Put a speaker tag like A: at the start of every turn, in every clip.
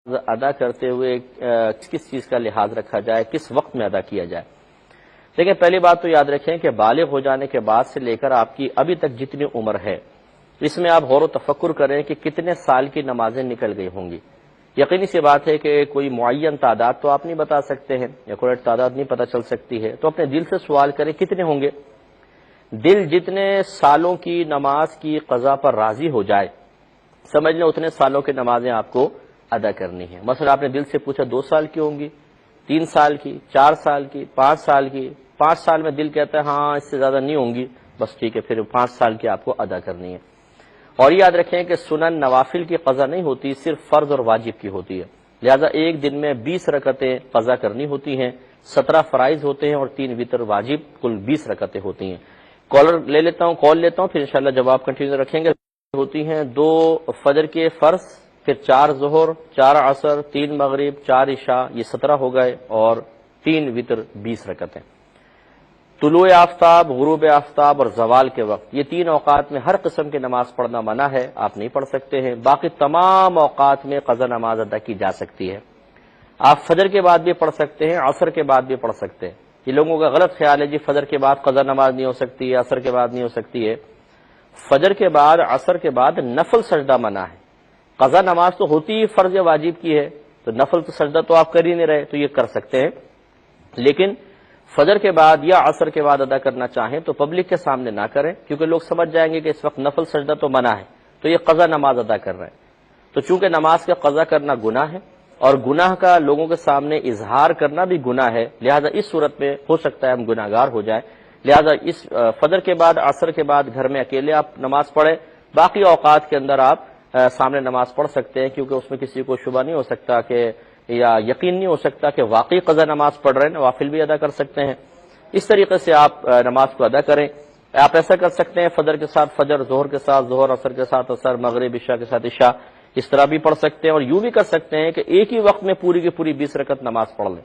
A: ادا کرتے ہوئے کس چیز کا لحاظ رکھا جائے، کس وقت میں ادا کیا جائے؟ دیکھیں، پہلی بات تو یاد رکھیں کہ بالغ ہو جانے کے بعد سے لے کر آپ کی ابھی تک جتنی عمر ہے، اس میں آپ غور و تفکر کریں کہ کتنے سال کی نمازیں نکل گئی ہوں گی۔ یقینی سی بات ہے کہ کوئی معین تعداد تو آپ نہیں بتا سکتے ہیں، ایکوریٹ تعداد نہیں پتہ چل سکتی ہے، تو اپنے دل سے سوال کریں کتنے ہوں گے۔ دل جتنے سالوں کی نماز کی قضا پر راضی ہو جائے، سمجھ لیں اتنے سالوں کی نمازیں آپ کو ادا کرنی ہے۔ مثلا آپ نے دل سے پوچھا 2 سال کی ہوں گی، 3 سال کی، 4 سال کی، 5 سال کی، 5 سال میں دل کہتا ہے ہاں اس سے زیادہ نہیں ہوں گی، بس ٹھیک ہے، پھر 5 سال کی آپ کو ادا کرنی ہے۔ اور یاد رکھیں کہ سنن نوافل کی قضا نہیں ہوتی، صرف فرض اور واجب کی ہوتی ہے، لہذا ایک دن میں 20 رکعتیں قضا کرنی ہوتی ہیں، 17 فرائض ہوتے ہیں اور 3 وتر واجب، کل 20 رکعتیں ہوتی ہیں۔ کال لیتا ہوں پھر انشاءاللہ جواب کنٹینیو رکھیں گے۔ ہوتی ہیں 2 فجر کے فرض، پھر 4 ظہر، 4 عصر، 3 مغرب، 4 عشاء، یہ 17 ہو گئے، اور 3 وتر 20 رکعتیں۔ طلوع آفتاب، غروب آفتاب اور زوال کے وقت، یہ 3 اوقات میں ہر قسم کی نماز پڑھنا منع ہے، آپ نہیں پڑھ سکتے ہیں۔ باقی تمام اوقات میں قضا نماز ادا کی جا سکتی ہے۔ آپ فجر کے بعد بھی پڑھ سکتے ہیں، عصر کے بعد بھی پڑھ سکتے ہیں۔ یہ لوگوں کا غلط خیال ہے جی فجر کے بعد قضا نماز نہیں ہو سکتی ہے، عصر کے بعد نہیں ہو سکتی ہے۔ فجر کے بعد، عصر کے بعد نفل سجدہ منع ہے۔ قضا نماز تو ہوتی ہی فرض یا واجب کی ہے، تو نفل تو سجدہ تو آپ کر ہی نہیں رہے، تو یہ کر سکتے ہیں۔ لیکن فجر کے بعد یا عصر کے بعد ادا کرنا چاہیں تو پبلک کے سامنے نہ کریں، کیونکہ لوگ سمجھ جائیں گے کہ اس وقت نفل سجدہ تو منع ہے، تو یہ قضا نماز ادا کر رہے ہیں۔ تو چونکہ نماز کا قضا کرنا گناہ ہے اور گناہ کا لوگوں کے سامنے اظہار کرنا بھی گناہ ہے، لہذا اس صورت میں ہو سکتا ہے ہم گناہگار ہو جائیں، لہذا اس فجر کے بعد، عصر کے بعد گھر میں اکیلے آپ نماز پڑھیں، باقی اوقات کے اندر آپ سامنے نماز پڑھ سکتے ہیں، کیونکہ اس میں کسی کو شبہ نہیں ہو سکتا کہ یا یقین نہیں ہو سکتا کہ واقعی قضا نماز پڑھ رہے ہیں، نوافل بھی ادا کر سکتے ہیں۔ اس طریقے سے آپ نماز کو ادا کریں۔ آپ ایسا کر سکتے ہیں فجر کے ساتھ فجر، ظہر کے ساتھ ظہر، عصر کے ساتھ عصر، مغرب عشاء کے ساتھ عشاء، اس طرح بھی پڑھ سکتے ہیں، اور یوں بھی کر سکتے ہیں کہ ایک ہی وقت میں پوری کی پوری 20 رکعت نماز پڑھ لیں۔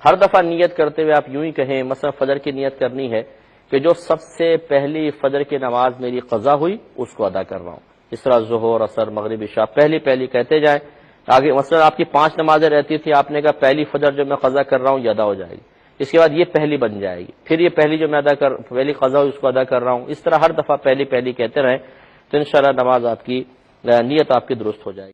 A: ہر دفعہ نیت کرتے ہوئے آپ یوں ہی کہیں، مثلا فجر کی نیت کرنی ہے کہ جو سب سے پہلی فجر کی نماز میری قضا ہوئی اس کو ادا کر رہا ہوں، اس طرح ظہر، عصر، مغرب، عشاء پہلی کہتے جائیں۔ آگے مثلا آپ کی 5 نمازیں رہتی تھی، آپ نے کہا پہلی فجر جو میں قضا کر رہا ہوں یہ ادا ہو جائے گی، اس کے بعد یہ پہلی بن جائے گی، پھر یہ پہلی جو میں پہلی قضا ہوئی اس کو ادا کر رہا ہوں، اس طرح ہر دفعہ پہلی کہتے رہیں، تو انشاءاللہ نماز آپ کی نیت آپ کی درست ہو جائے گی۔